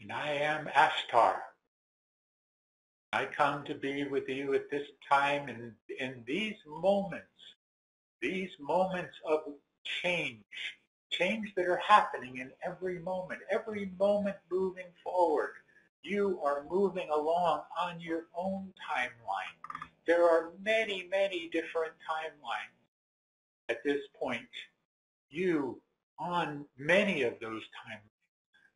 And I am Ashtar. I come to be with you at this time and in these moments of change, change that are happening in every moment moving forward. You are moving along on your own timeline. There are many, many different timelines at this point. You on many of those timelines.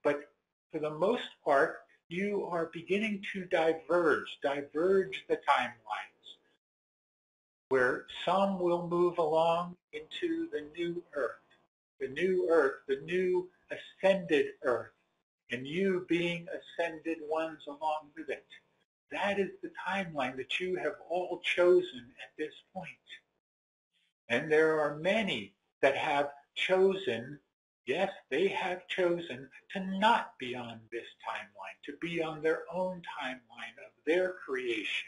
But for the most part, you are beginning to diverge the timelines, where some will move along into the new earth, the new ascended earth, and you being ascended ones along with it. That is the timeline that you have all chosen at this point. And there are many that have chosen, yes, they have chosen to not be on this timeline, to be on their own timeline of their creation.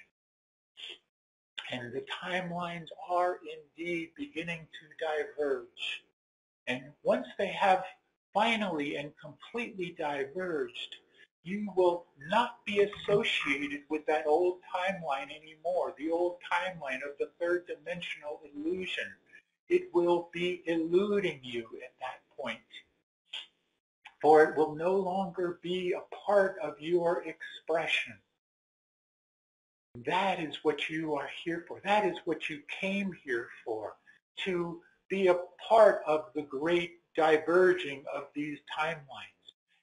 And the timelines are indeed beginning to diverge. And once they have finally and completely diverged, you will not be associated with that old timeline anymore, the old timeline of the third dimensional illusion. It will be eluding you at that point, for it will no longer be a part of your expression. That is what you are here for. That is what you came here for, to be a part of the great diverging of these timelines.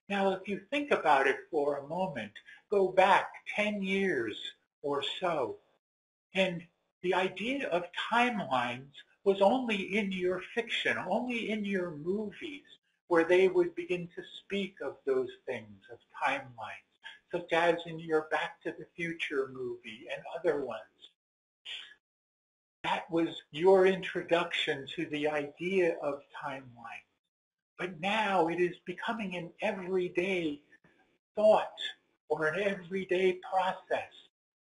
Now, if you think about it for a moment, go back 10 years or so, and the idea of timelines was only in your fiction, only in your movies, where they would begin to speak of those things, of timelines, such as in your Back to the Future movie and other ones. That was your introduction to the idea of timelines. But now it is becoming an everyday thought or an everyday process.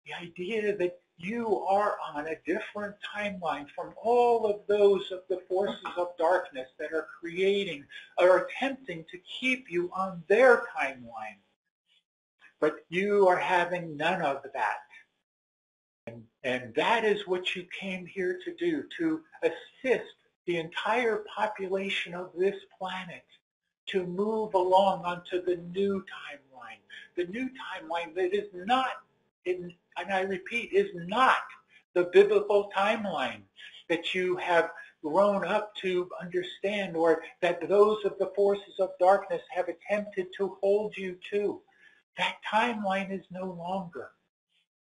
The idea that you are on a different timeline from all of those of the forces of darkness that are creating or attempting to keep you on their timeline. But you are having none of that. And that is what you came here to do, to assist the entire population of this planet to move along onto the new timeline. The new timeline that is not, and I repeat, is not the biblical timeline that you have grown up to understand, or that those of the forces of darkness have attempted to hold you to. That timeline is no longer.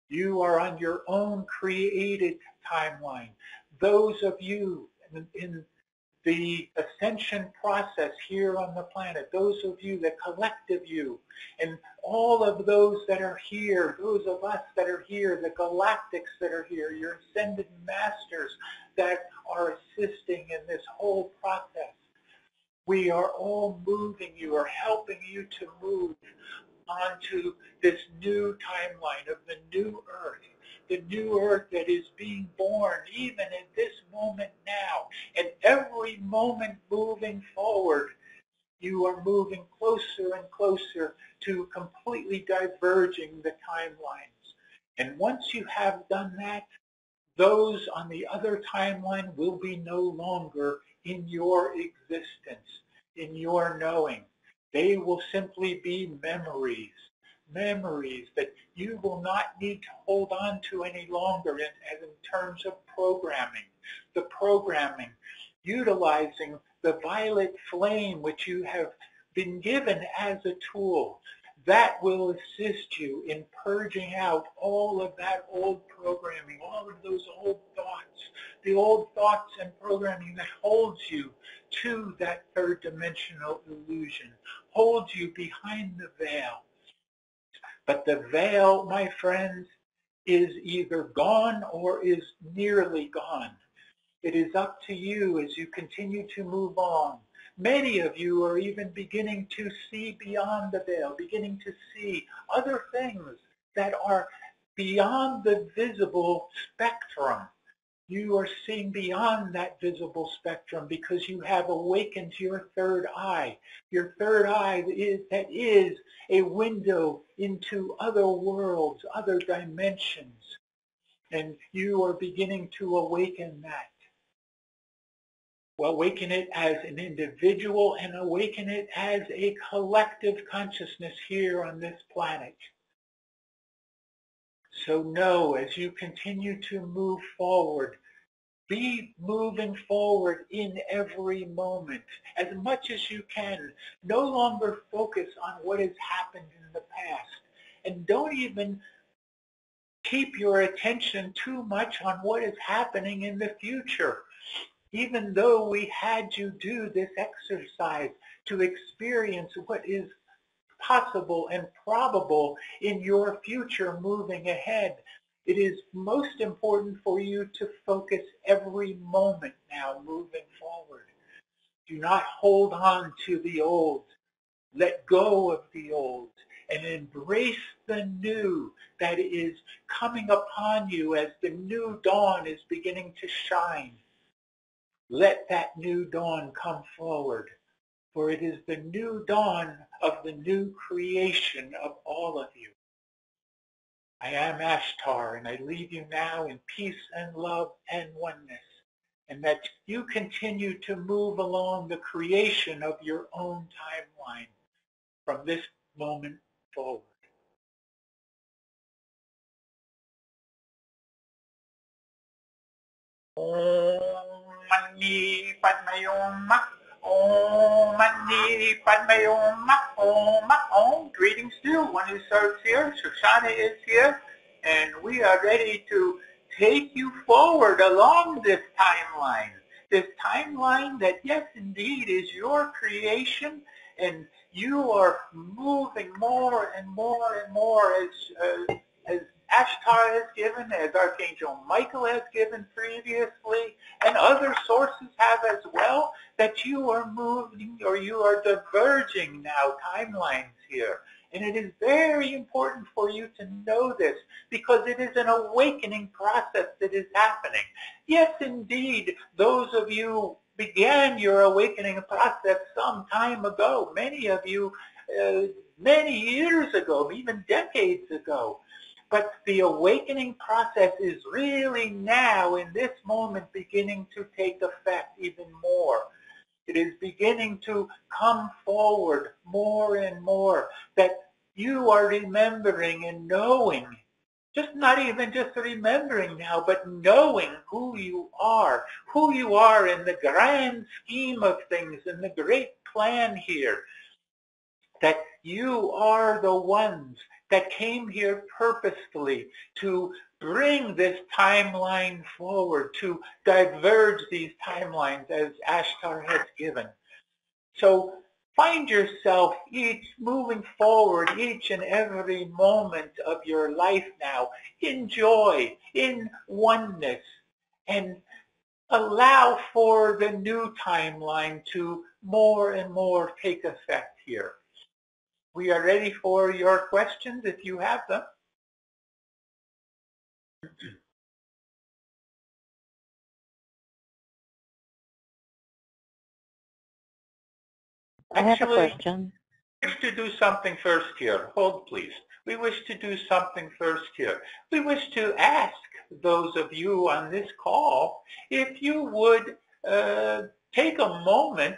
You are on your own created timeline. Those of you in the ascension process here on the planet, those of you, the collective you, and all of those that are here, those of us that are here, the galactics that are here, your ascended masters that are assisting in this whole process. We are all moving you, or helping you to move onto this new timeline of the new earth that is being born even in this moment now. And every moment moving forward, you are moving closer and closer to completely diverging the timelines. And once you have done that, those on the other timeline will be no longer in your existence, in your knowing. They will simply be memories that you will not need to hold on to any longer in terms of programming. The programming, utilizing the violet flame which you have been given as a tool, that will assist you in purging out all of that old programming, all of those old thoughts, the old thoughts and programming that holds you to that third dimensional illusion, holds you behind the veil. But the veil, my friends, is either gone or is nearly gone. It is up to you as you continue to move on. Many of you are even beginning to see beyond the veil, beginning to see other things that are beyond the visible spectrum. You are seeing beyond that visible spectrum because you have awakened your third eye. Your third eye is a window into other worlds, other dimensions, and you are beginning to awaken that. Well, awaken it as an individual and awaken it as a collective consciousness here on this planet. So know, as you continue to move forward, be moving forward in every moment as much as you can. No longer focus on what has happened in the past. And don't even keep your attention too much on what is happening in the future. Even though we had you do this exercise to experience what is possible and probable in your future moving ahead, it is most important for you to focus every moment now moving forward. Do not hold on to the old. Let go of the old and embrace the new that is coming upon you as the new dawn is beginning to shine. Let that new dawn come forward, for it is the new dawn of the new creation of all of you. I am Ashtar, and I leave you now in peace and love and oneness, and that you continue to move along the creation of your own timeline from this moment forward. Om Mani Padme Hum. Om Mani Padme Hum. Om. Om. Greetings to one who serves here. Shoshana is here, and we are ready to take you forward along this timeline. This timeline that, yes, indeed, is your creation, and you are moving more and more and more as Ashtar has given, as Archangel Michael has given previously, and other sources have as well, that you are moving or you are diverging now timelines here. And it is very important for you to know this because it is an awakening process that is happening. Yes, indeed, those of you began your awakening process some time ago, many of you many years ago, even decades ago. But the awakening process is really now, in this moment, beginning to take effect even more. It is beginning to come forward more and more, that you are remembering and knowing, just not even just remembering now, but knowing who you are in the grand scheme of things, in the great plan here, that you are the ones that came here purposefully to bring this timeline forward, to diverge these timelines as Ashtar has given. So find yourself moving forward each and every moment of your life now in joy, in oneness, and allow for the new timeline to more and more take effect here. We are ready for your questions if you have them. I have a question. We wish to do something first here. Hold, please. We wish to do something first here. We wish to ask those of you on this call if you would take a moment,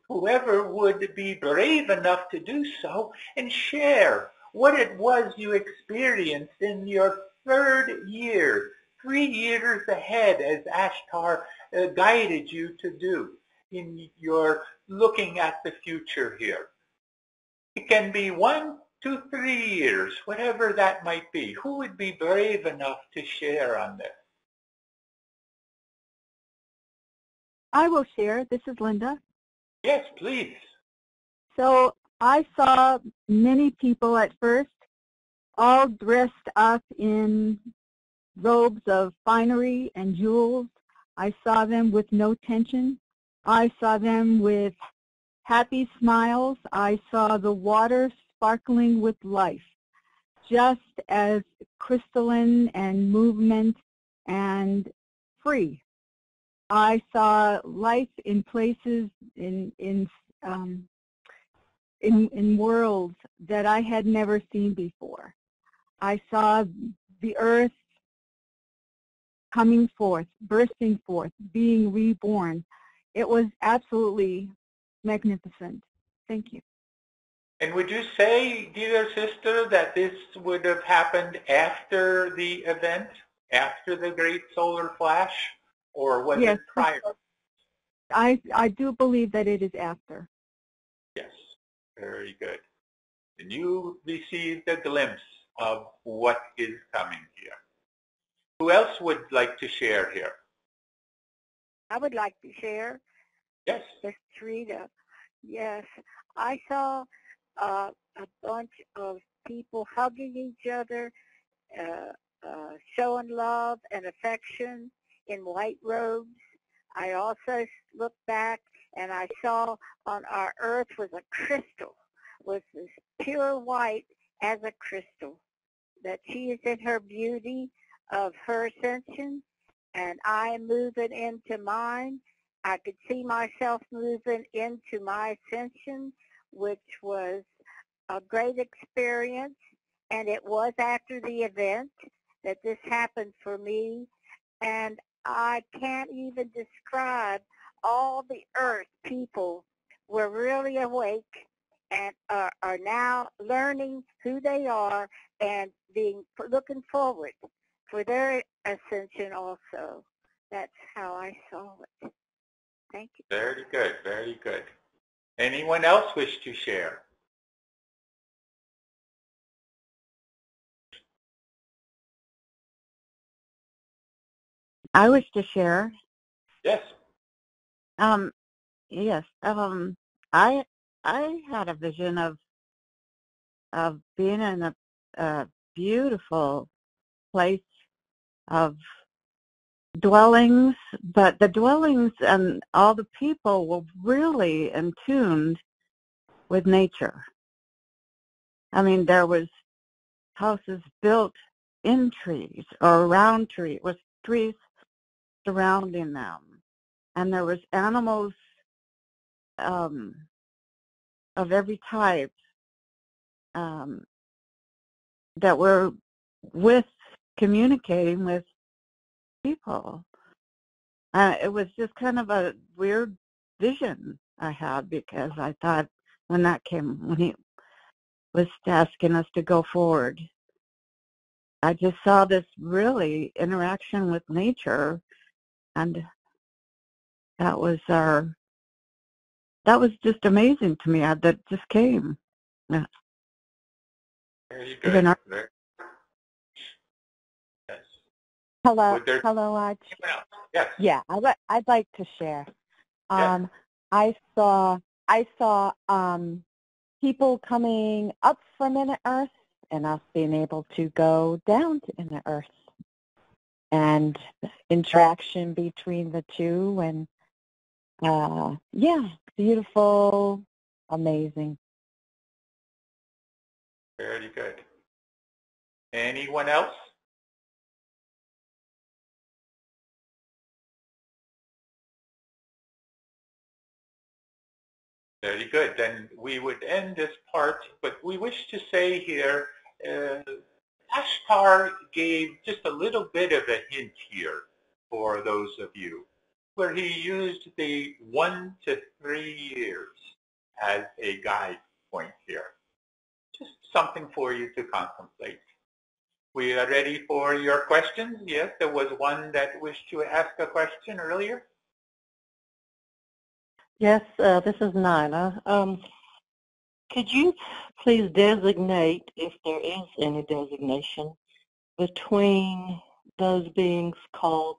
whoever would be brave enough to do so, and share what it was you experienced in your third year, 3 years ahead, as Ashtar guided you to do in your looking at the future here. It can be 1 to 3 years, whatever that might be. Who would be brave enough to share on this? I will share. This is Linda. Yes, please. So I saw many people at first all dressed up in robes of finery and jewels. I saw them with no tension. I saw them with happy smiles. I saw the water sparkling with life, just as crystalline and movement and free. I saw life in places in worlds that I had never seen before. I saw the earth coming forth, bursting forth, being reborn. It was absolutely magnificent. Thank you. And would you say, dear sister, that this would have happened after the event, after the great solar flash, or was Yes, it prior? I do believe that it is after. Yes, very good. And you received a glimpse of what is coming here. Who else would like to share here? I would like to share. Yes. Miss Rita. Yes, I saw a bunch of people hugging each other, uh, showing love and affection in white robes. I also looked back and I saw on our earth was a crystal, was as pure white as a crystal, that she is in her beauty of her ascension, and I am moving into mine. I could see myself moving into my ascension, which was a great experience, and it was after the event that this happened for me, and I can't even describe all the earth people were really awake and are now learning who they are and looking forward for their ascension also. That's how I saw it. Thank you. Very good, very good. Anyone else wish to share? I wish to share. Yes. Yes. I had a vision of being in a beautiful place of dwellings, but the dwellings and all the people were really in tune with nature. I mean, there was houses built in trees or around trees, with trees surrounding them, and there was animals of every type um, that were communicating with people. It was just kind of a weird vision I had, because I thought when he was asking us to go forward, I just saw this really interaction with nature, and that was just amazing to me. That just came. Yeah. Very good. Yes. Hello, Would there hello, anyone else? Yes. yeah, I'd like to share. Yes. I saw people coming up from inner Earth and us being able to go down to inner Earth, and interaction between the two, and yeah, beautiful, amazing. Very good. Anyone else? Very good. Then we would end this part, but we wish to say here, Ashtar gave just a little bit of a hint here for those of you, where he used the 1 to 3 years as a guide point here. Just something for you to contemplate. We are ready for your questions. Yes, there was one that wished to ask a question earlier. Yes, this is Nina. Could you please designate, if there is any designation, between those beings called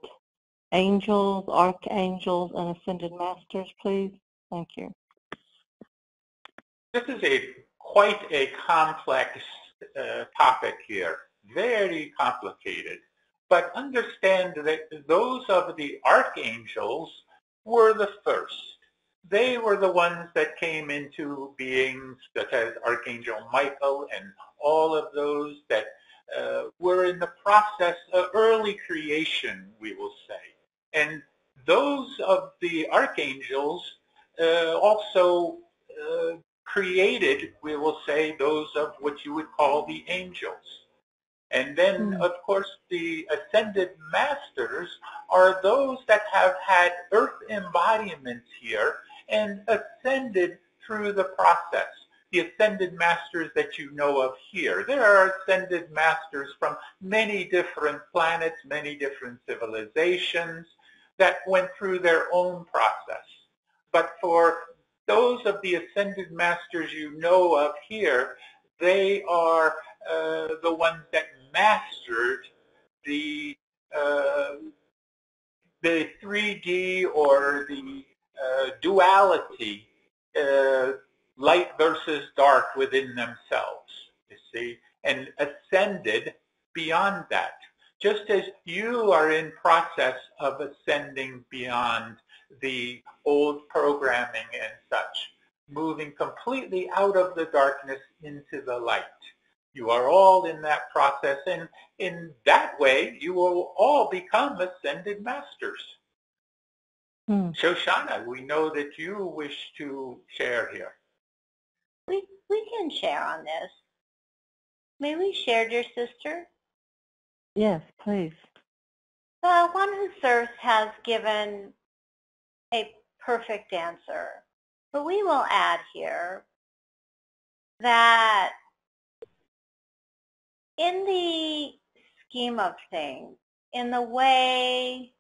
angels, archangels, and ascended masters, please? Thank you. This is quite a complex topic here, very complicated. But understand that those of the archangels were the first. They were the ones that came into being, such as Archangel Michael and all of those that were in the process of early creation, we will say. And those of the archangels also created, we will say, those of what you would call the angels. And then, of course, the ascended masters are those that have had earth embodiments here and ascended through the process. The ascended masters that you know of here. There are ascended masters from many different planets, many different civilizations that went through their own process. But for those of the ascended masters you know of here, they are the ones that mastered the uh, the 3D or the duality, light versus dark within themselves, you see, and ascended beyond that. Just as you are in process of ascending beyond the old programming and such, moving completely out of the darkness into the light. You are all in that process, and in that way, you will all become ascended masters. Shoshana, we know that you wish to share here. We can share on this. May we share, dear sister? Yes, please. The one who serves has given a perfect answer. But we will add here that in the scheme of things, in the way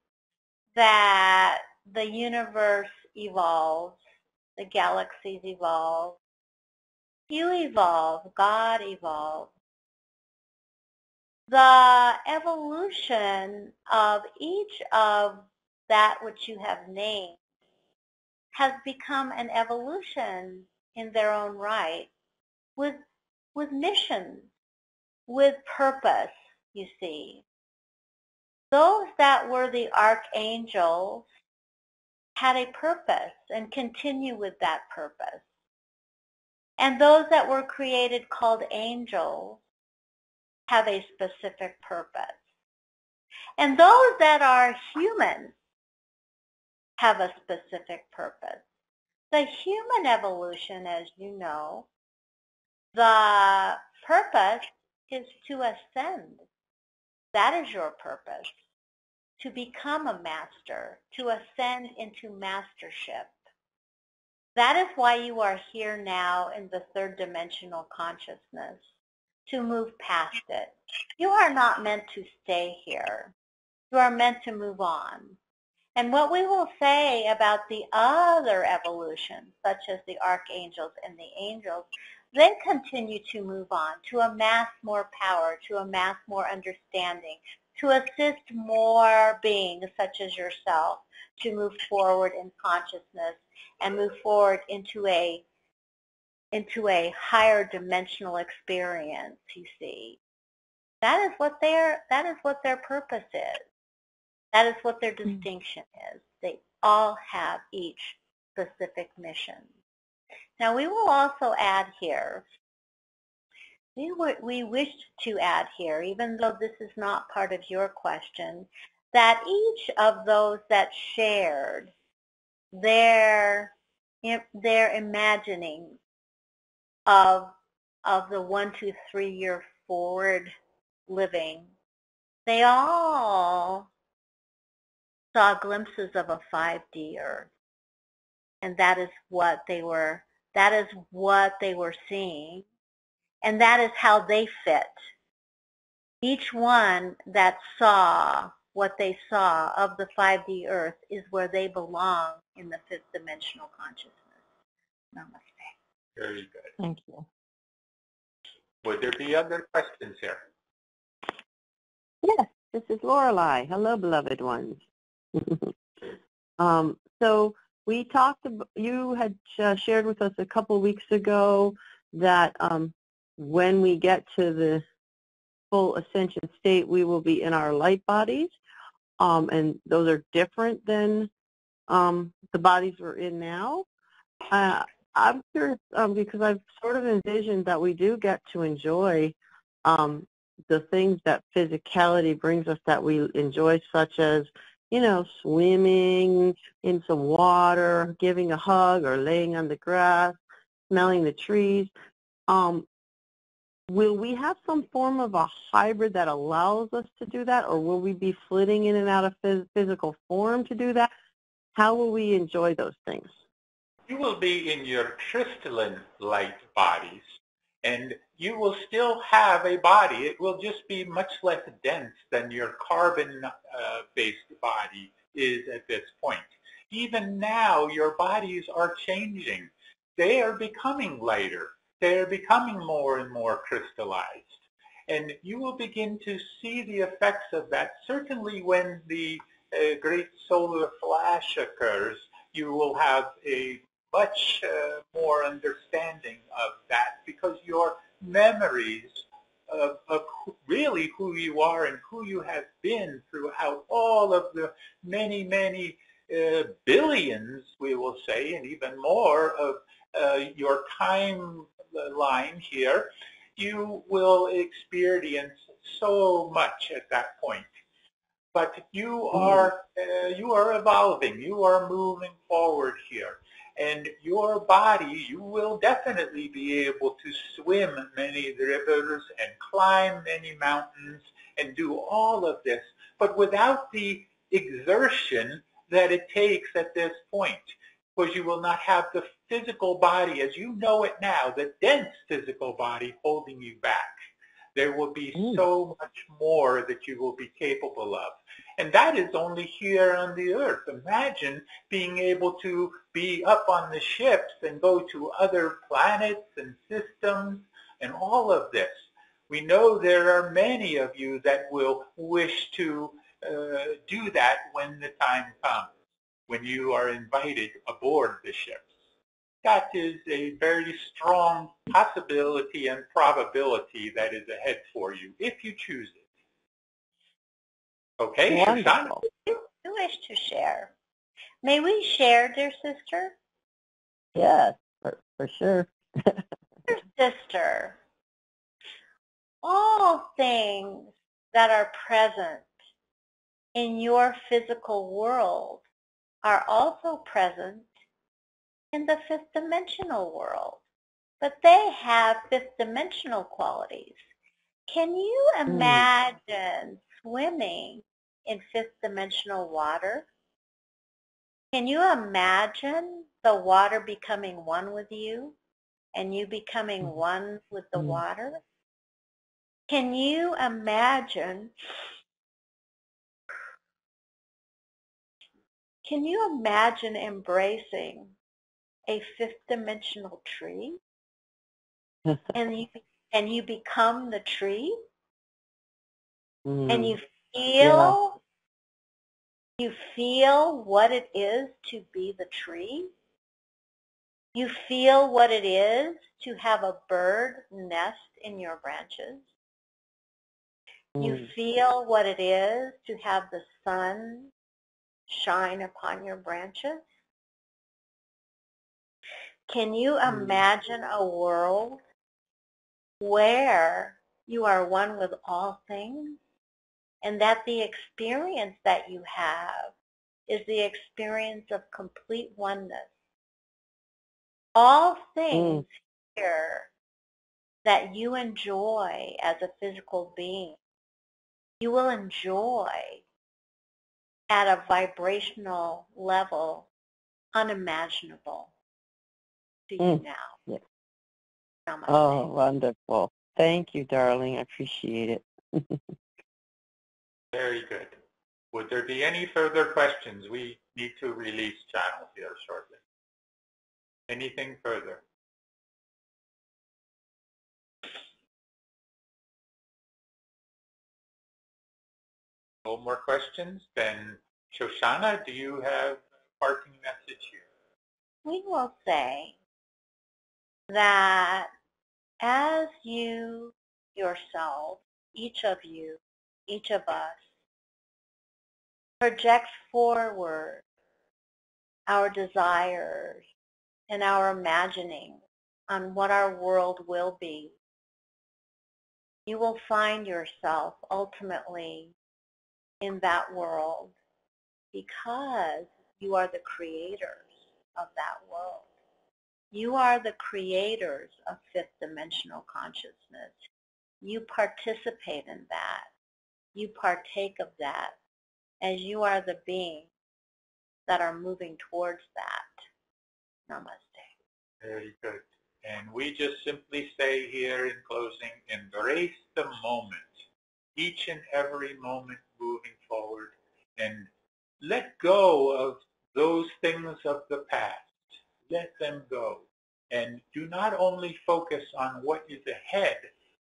that the universe evolves, the galaxies evolve, you evolve, God evolves, the evolution of each of that which you have named has become an evolution in their own right with missions, with purpose, you see. Those that were the archangels had a purpose and continue with that purpose. And those that were created called angels have a specific purpose. And those that are human have a specific purpose. The human evolution, as you know, the purpose is to ascend. That is your purpose, to become a master, to ascend into mastership. That is why you are here now in the third dimensional consciousness, to move past it. You are not meant to stay here. You are meant to move on. And what we will say about the other evolutions, such as the archangels and the angels, they continue to move on, to amass more power, to amass more understanding, to assist more beings such as yourself to move forward in consciousness and move forward into a higher dimensional experience, you see. That is what their purpose is. That is what their distinction is. They all have each specific mission. Now we will also add here, we wish to add here, even though this is not part of your question, that each of those that shared their imagining of the 1 to 3 year forward living, they all saw glimpses of a 5D Earth, and that is what they were seeing, and that is how they fit. Each one that saw what they saw of the 5D Earth is where they belong in the fifth dimensional consciousness. Namaste. Very good. Thank you. Would there be other questions here? Yes, this is Lorelei. Hello, beloved ones. So we talked, you had shared with us a couple weeks ago that when we get to the full ascension state, we will be in our light bodies, and those are different than the bodies we're in now. I'm curious because I've sort of envisioned that we do get to enjoy the things that physicality brings us that we enjoy, such as swimming in some water, giving a hug, or laying on the grass, smelling the trees. Will we have some form of a hybrid that allows us to do that, or will we be flitting in and out of physical form to do that? How will we enjoy those things? You will be in your crystalline light bodies, and you will still have a body. It will just be much less dense than your carbon-based body is at this point. Even now, your bodies are changing. They are becoming lighter. They are becoming more and more crystallized. And you will begin to see the effects of that. Certainly when the great solar flash occurs, you will have a much more understanding of that, because your memories of really who you are and who you have been throughout all of the many, many billions, we will say, and even more of your timeline here, you will experience so much at that point. But you are evolving. You are moving forward here. And your body, you will definitely be able to swim many rivers and climb many mountains and do all of this, but without the exertion that it takes at this point, because you will not have the physical body as you know it now, the dense physical body holding you back. There will be so much more that you will be capable of. And that is only here on the earth. Imagine being able to be up on the ships and go to other planets and systems and all of this. We know there are many of you that will wish to do that when the time comes, when you are invited aboard the ships. That is a very strong possibility and probability that is ahead for you, if you choose it. Okay, Shoshana? You wish to share. May we share, dear sister? Yes, for sure. Dear sister, all things that are present in your physical world are also present in the fifth dimensional world, but they have fifth dimensional qualities. Can you imagine swimming in fifth dimensional water? Can you imagine the water becoming one with you and you becoming one with the water? Can you imagine embracing a fifth dimensional tree and you become the tree and you feel what it is to be the tree? You feel what it is to have a bird nest in your branches. You feel what it is to have the sun shine upon your branches. Can you imagine a world where you are one with all things, and that the experience that you have is the experience of complete oneness? All things here that you enjoy as a physical being, you will enjoy at a vibrational level unimaginable to you now. Yes. Namaste. Oh, wonderful. Thank you, darling. I appreciate it. Very good. Would there be any further questions? We need to release channels here shortly. Anything further? No more questions? Then, Shoshana, do you have a parting message here? We will say that as you yourself, each of you, each of us, project forward our desires and our imagining on what our world will be, you will find yourself ultimately in that world because you are the creators of that world. You are the creators of fifth dimensional consciousness. You participate in that. You partake of that as you are the beings that are moving towards that. Namaste. Very good. And we just simply say here in closing, embrace the moment, each and every moment moving forward, and let go of those things of the past. Let them go. And do not only focus on what is ahead,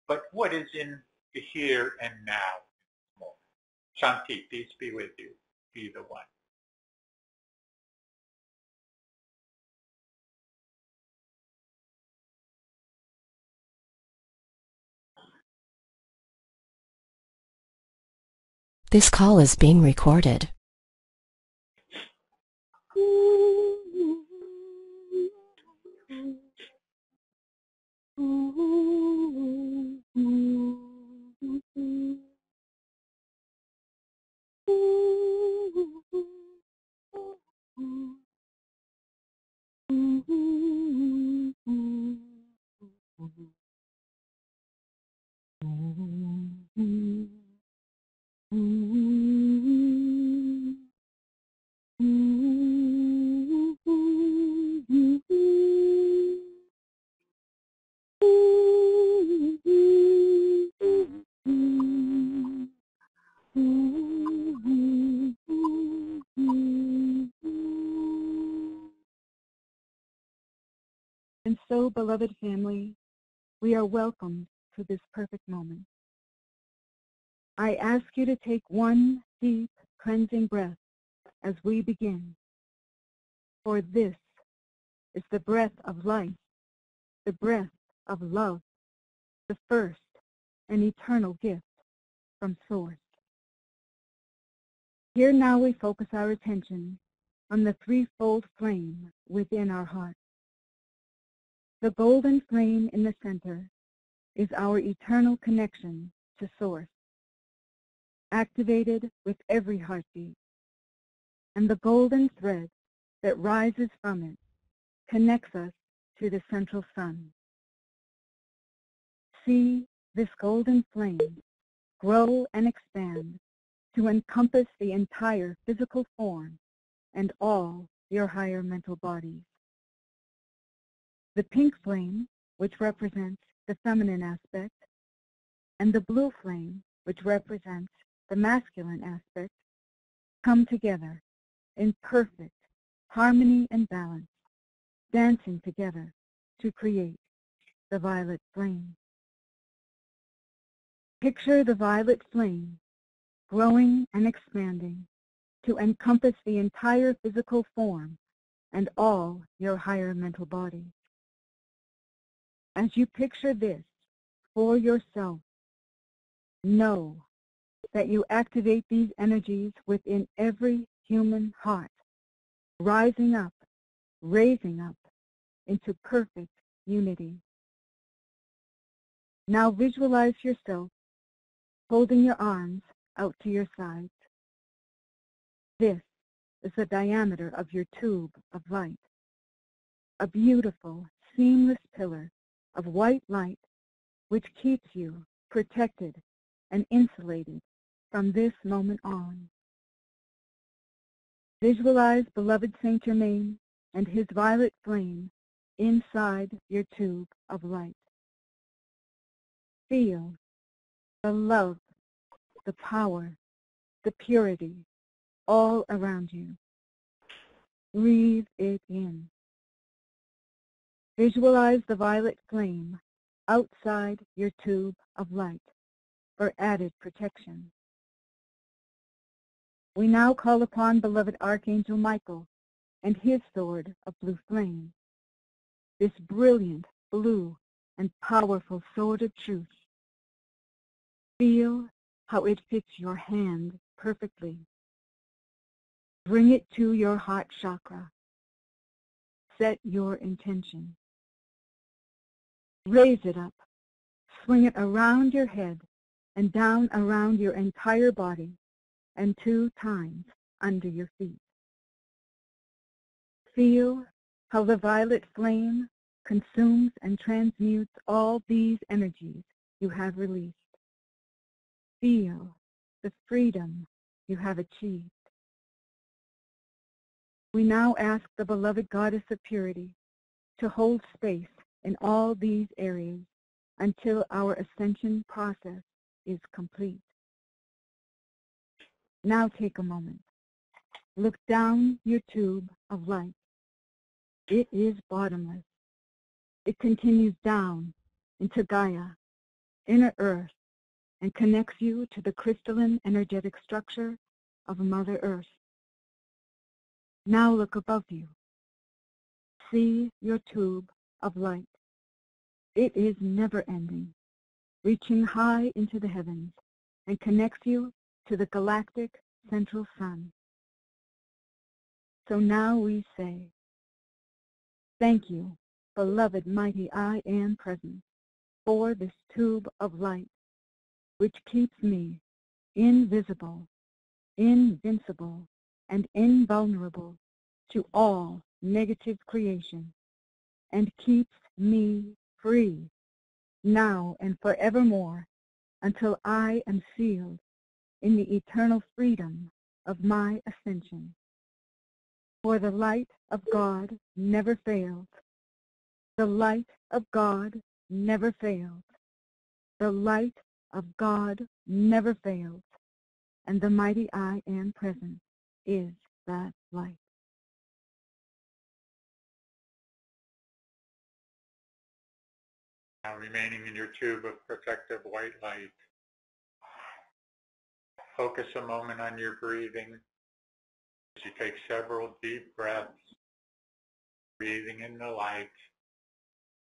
but what is in the here and now. Shanti, peace be with you. Be the one. This call is being recorded. And so, beloved family, we are welcomed to this perfect moment. I ask you to take one deep, cleansing breath as we begin. For this is the breath of life, the breath of love, the first and eternal gift from Source. Here now we focus our attention on the threefold flame within our heart. The golden flame in the center is our eternal connection to Source, activated with every heartbeat, and the golden thread that rises from it connects us to the central sun. See this golden flame grow and expand to encompass the entire physical form and all your higher mental bodies. The pink flame, which represents the feminine aspect, and the blue flame, which represents the masculine aspect, come together in perfect harmony and balance, dancing together to create the violet flame. Picture the violet flame growing and expanding to encompass the entire physical form and all your higher mental bodies. As you picture this for yourself, know that you activate these energies within every human heart, rising up, raising up into perfect unity. Now visualize yourself holding your arms out to your sides. This is the diameter of your tube of light, a beautiful, seamless pillar of white light which keeps you protected and insulated from this moment on. Visualize beloved Saint Germain and his violet flame inside your tube of light. Feel the love, the power, the purity all around you. Breathe it in. Visualize the violet flame outside your tube of light for added protection. We now call upon beloved Archangel Michael and his sword of blue flame, this brilliant blue and powerful sword of truth. Feel how it fits your hand perfectly. Bring it to your heart chakra. Set your intention. Raise it up. Swing it around your head and down around your entire body, and 2 times under your feet. Feel how the violet flame consumes and transmutes all these energies you have released. Feel the freedom you have achieved. We now ask the beloved Goddess of Purity to hold space in all these areas until our ascension process is complete. Now take a moment. Look down your tube of light. It is bottomless. It continues down into Gaia, inner Earth, and connects you to the crystalline energetic structure of Mother Earth. Now look above you. See your tube of light. It is never-ending, reaching high into the heavens, and connects you to the galactic central sun. So now we say, thank you, beloved mighty I Am Presence, for this tube of light, which keeps me invisible, invincible, and invulnerable to all negative creation, and keeps me free, now and forevermore, until I am sealed in the eternal freedom of my ascension. For the light of God never fails. The light of God never fails. The light of God never fails. And the mighty I Am Present is that light. Now remaining in your tube of protective white light, focus a moment on your breathing as you take several deep breaths, breathing in the light,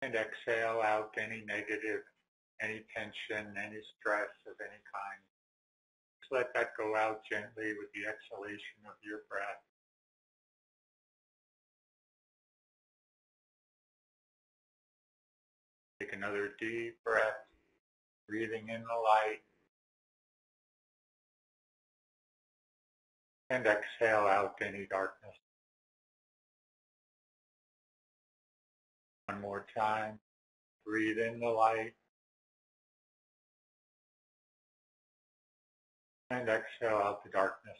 and exhale out any negative, any tension, any stress of any kind. Just let that go out gently with the exhalation of your breath. Take another deep breath, breathing in the light, and exhale out any darkness. One more time, breathe in the light, and exhale out the darkness.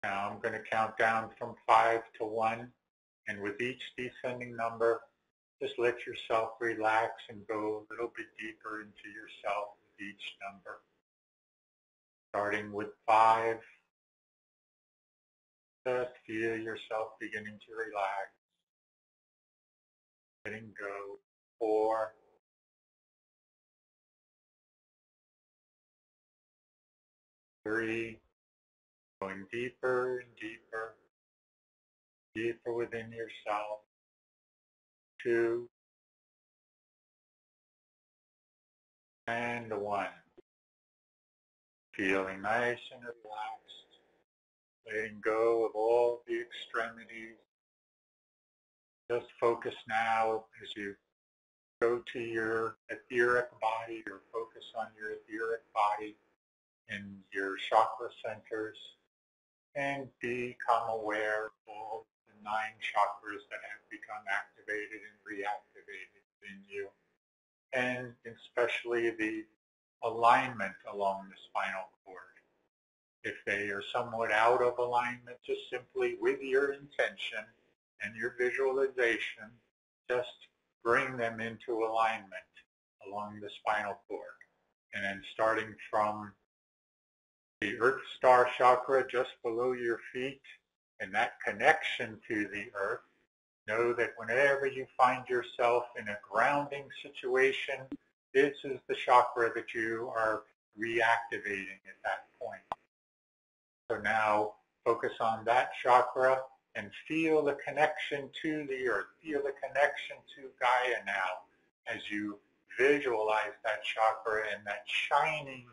Now I'm going to count down from 5 to 1, and with each descending number, just let yourself relax and go a little bit deeper into yourself with each number. Starting with 5, just feel yourself beginning to relax. Letting go. 4, 3, going deeper and deeper, deeper within yourself. 2, and 1. Feeling nice and relaxed, letting go of all the extremities. Just focus now as you go to your etheric body, or focus on your etheric body in your chakra centers, and become aware of all the 9 chakras that have become activated and reactivated in you, and especially the alignment along the spinal cord. If they are somewhat out of alignment, just simply with your intention and your visualization, just bring them into alignment along the spinal cord. And then starting from the Earth Star chakra just below your feet, and that connection to the earth, know that whenever you find yourself in a grounding situation, this is the chakra that you are reactivating at that point. So now focus on that chakra and feel the connection to the earth. Feel the connection to Gaia now as you visualize that chakra in that shining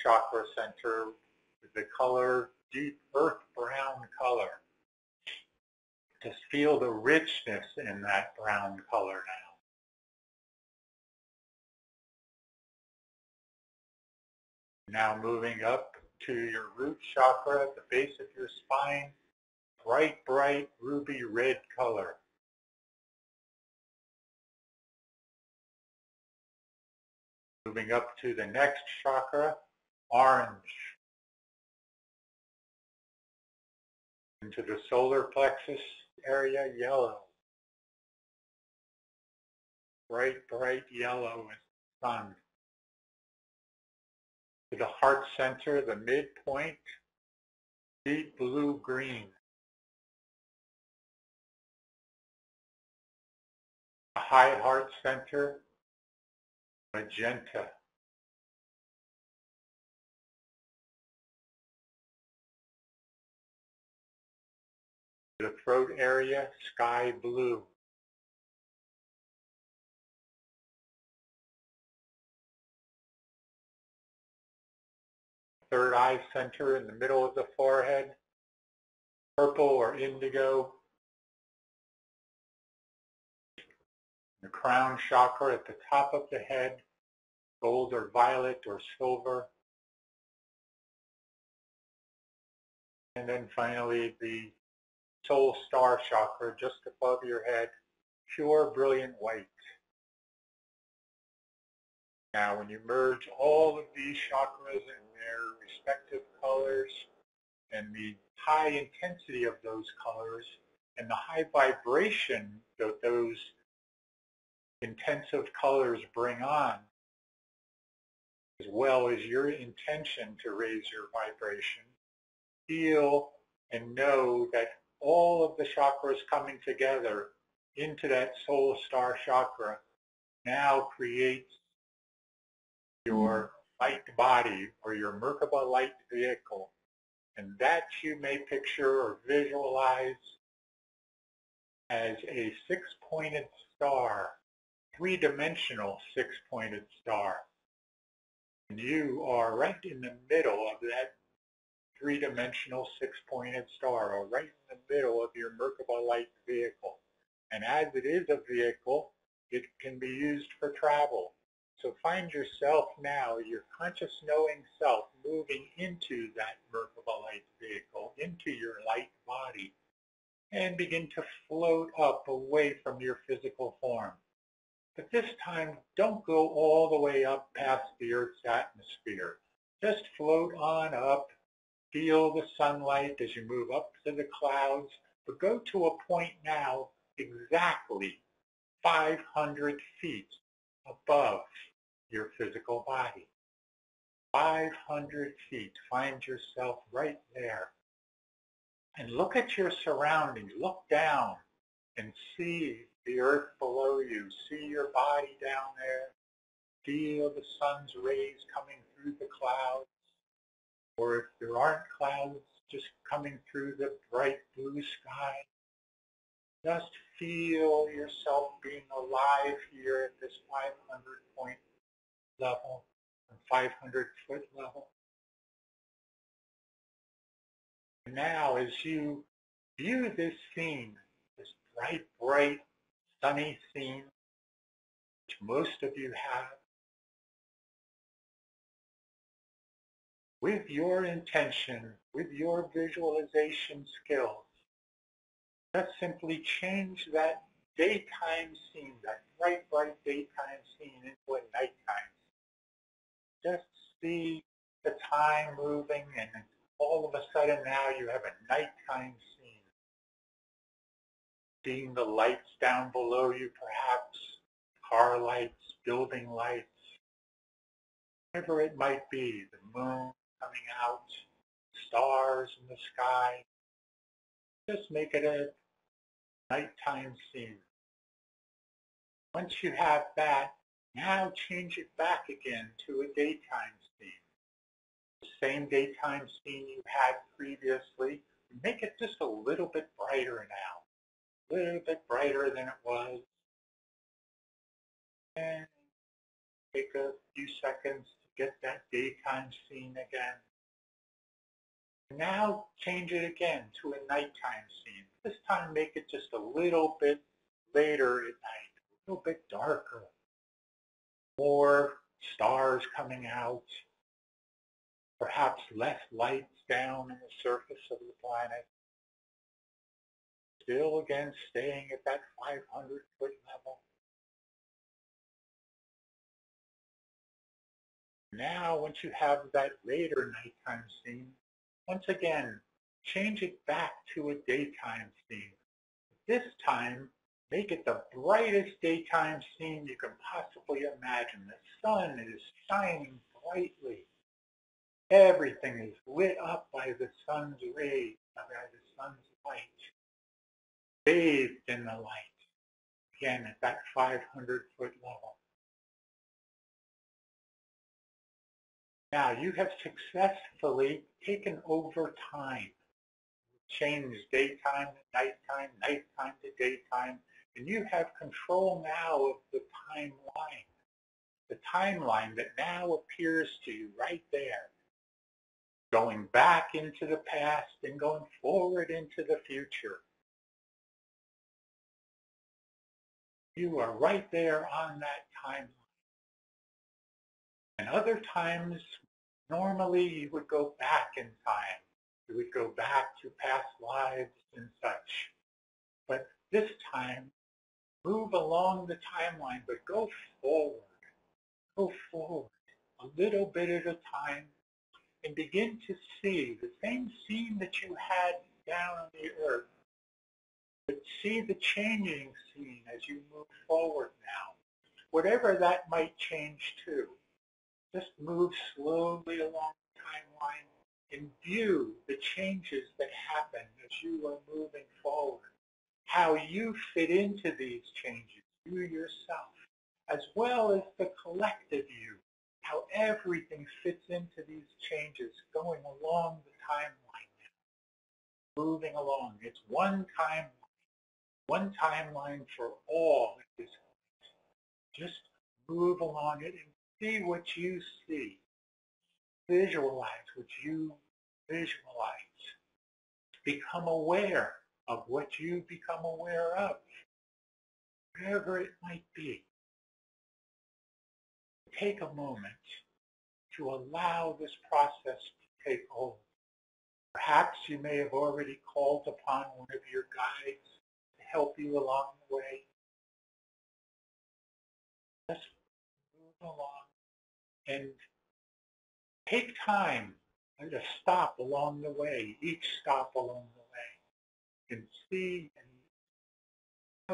chakra center with the color, deep earth brown color. Just feel the richness in that brown color now. Now moving up to your root chakra at the base of your spine, bright, bright ruby red color. Moving up to the next chakra, orange. Into the solar plexus area, yellow. Bright, bright yellow as the sun. To the heart center, the midpoint, deep blue-green. The high heart center, magenta. The throat area, sky blue. Third eye center in the middle of the forehead, purple or indigo. The crown chakra at the top of the head, gold or violet or silver. And then finally the soul star chakra just above your head, pure brilliant white. Now when you merge all of these chakras in their respective colors and the high intensity of those colors and the high vibration that those intensive colors bring on, as well as your intention to raise your vibration, feel and know that all of the chakras coming together into that soul star chakra now creates your light body or your Merkaba light vehicle. And that you may picture or visualize as a six-pointed star, three-dimensional six-pointed star. And you are right in the middle of that three-dimensional six-pointed star, or right in the middle of your Merkaba light vehicle. And as it is a vehicle, it can be used for travel. So find yourself now, your conscious knowing self, moving into that Merkaba light vehicle, into your light body, and begin to float up away from your physical form. But this time, don't go all the way up past the Earth's atmosphere. Just float on up, feel the sunlight as you move up to the clouds, but go to a point now exactly 500 feet above your physical body. 500 feet. Find yourself right there. And look at your surroundings. Look down and see the earth below you. See your body down there. Feel the sun's rays coming through the clouds. Or if there aren't clouds, just coming through the bright blue sky. Just feel yourself being alive here at this 500-point level, 500-foot level. And now as you view this scene, this bright, bright, sunny scene, which most of you have, with your intention, with your visualization skills, just simply change that daytime scene, that bright, bright daytime scene into a nighttime scene. Just see the time moving, and all of a sudden now you have a nighttime scene. Seeing the lights down below you perhaps, car lights, building lights, whatever it might be, the moon coming out, stars in the sky. Just make it a nighttime scene. Once you have that, now change it back again to a daytime scene. The same daytime scene you had previously, make it just a little bit brighter now. A little bit brighter than it was. And take a few seconds to get that daytime scene again. Now change it again to a nighttime scene. This time make it just a little bit later at night, a little bit darker. More stars coming out, perhaps less lights down on the surface of the planet, still again staying at that 500-foot level. Now, once you have that later nighttime scene, once again, change it back to a daytime scene. This time, make it the brightest daytime scene you can possibly imagine. The sun is shining brightly. Everything is lit up by the sun's rays, by the sun's light, bathed in the light, again at that 500-foot level. Now, you have successfully taken over time. Changed daytime to nighttime, nighttime to daytime, and you have control now of the timeline that now appears to you right there, going back into the past and going forward into the future. You are right there on that timeline. And other times, normally you would go back in time. You would go back to past lives and such. But this time, move along the timeline, but go forward. Go forward a little bit at a time and begin to see the same scene that you had down on the earth. But see the changing scene as you move forward now. Whatever that might change to. Just move slowly along the timeline and view the changes that happen as you are moving forward. How you fit into these changes, you yourself, as well as the collective you. How everything fits into these changes going along the timeline now. Moving along. It's one timeline for all at this point. Just move along it and see what you see. Visualize what you visualize. Become aware of what you become aware of, wherever it might be. Take a moment to allow this process to take hold. Perhaps you may have already called upon one of your guides to help you along the way. Just move along and take time to stop along the way, each stop along the way, and see and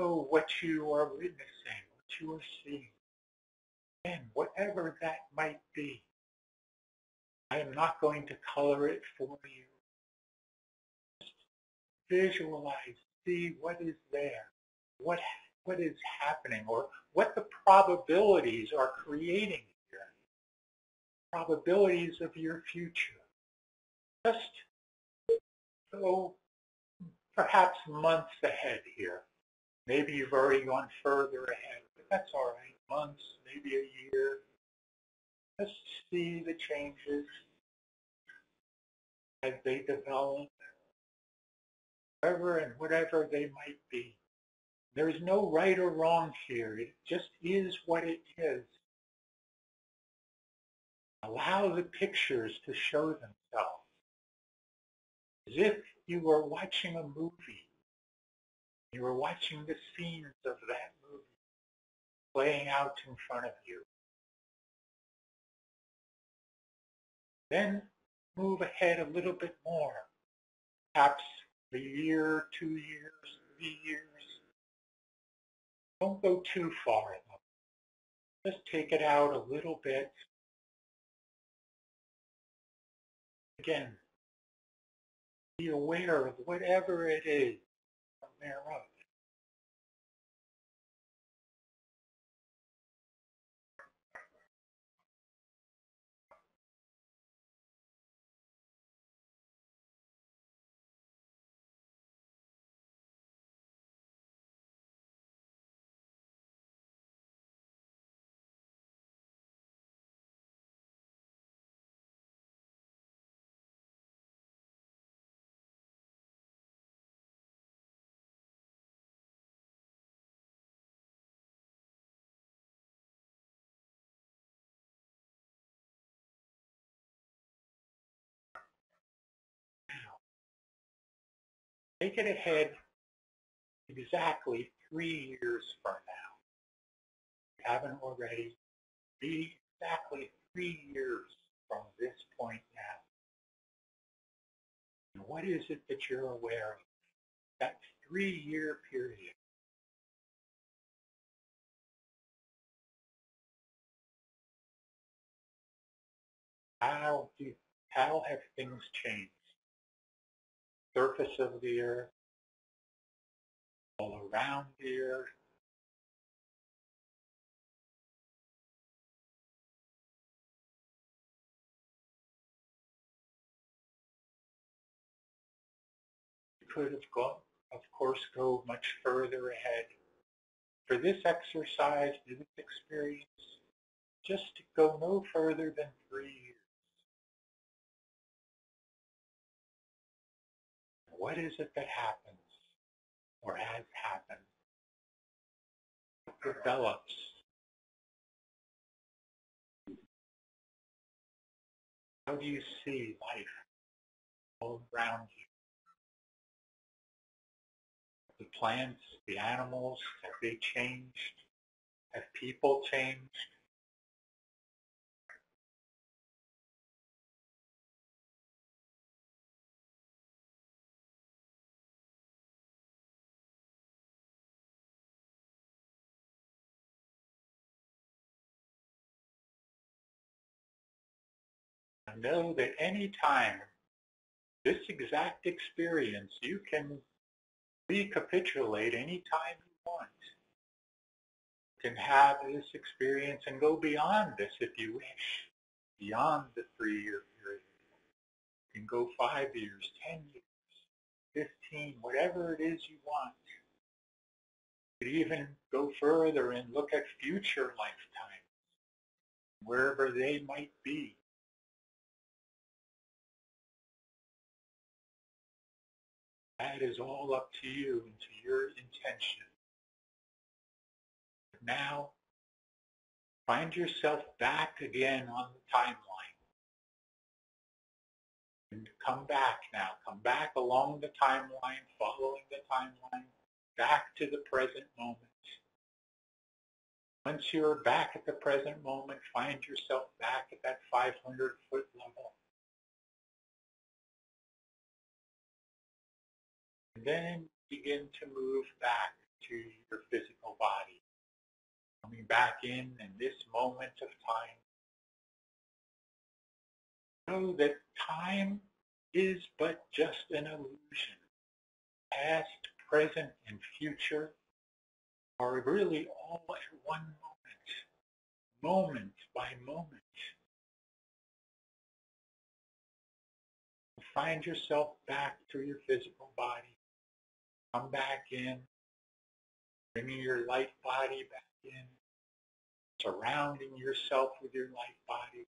know what you are witnessing, what you are seeing, and whatever that might be. I am not going to color it for you. Just visualize, see what is there, what is happening, or what the probabilities are creating here, probabilities of your future. Just go perhaps months ahead here. Maybe you've already gone further ahead, but that's all right. Months, maybe a year. Just see the changes as they develop, wherever and whatever they might be. There is no right or wrong here. It just is what it is. Allow the pictures to show themselves as if you were watching a movie. You were watching the scenes of that movie playing out in front of you. Then move ahead a little bit more, perhaps a year, 2 years, 3 years. Don't go too far though. Just take it out a little bit. Again, be aware of whatever it is from thereof. Take it ahead exactly 3 years from now. If you haven't already, be exactly 3 years from this point now. And what is it that you're aware of? That 3-year period. How have things changed? Surface of the earth, all around the earth. You could have of course, go much further ahead. For this exercise, for this experience, just to go no further than 3 years. What is it that happens or has happened? What develops? How do you see life all around you? The plants, the animals, have they changed? Have people changed? I know that any time, this exact experience, you can recapitulate any time you want. You can have this experience and go beyond this if you wish, beyond the 3-year period. You can go 5 years, 10 years, 15, whatever it is you want. You could even go further and look at future lifetimes, wherever they might be. That is all up to you and to your intention. Now, find yourself back again on the timeline. And come back now. Come back along the timeline, following the timeline, back to the present moment. Once you're back at the present moment, find yourself back at that 500-foot level. And then begin to move back to your physical body. Coming back in this moment of time. Know that time is but just an illusion. Past, present, and future are really all at one moment by moment. Find yourself back to your physical body. Come back in, bringing your light body back in, surrounding yourself with your light body.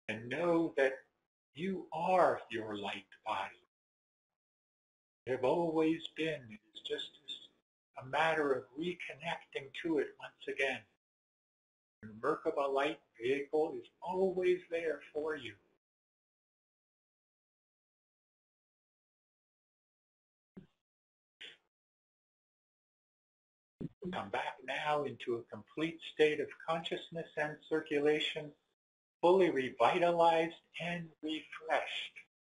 And know that you are your light body. You have always been. It's just a matter of reconnecting to it once again. Your Merkaba light vehicle is always there for you. Come back now into a complete state of consciousness and circulation, fully revitalized and refreshed.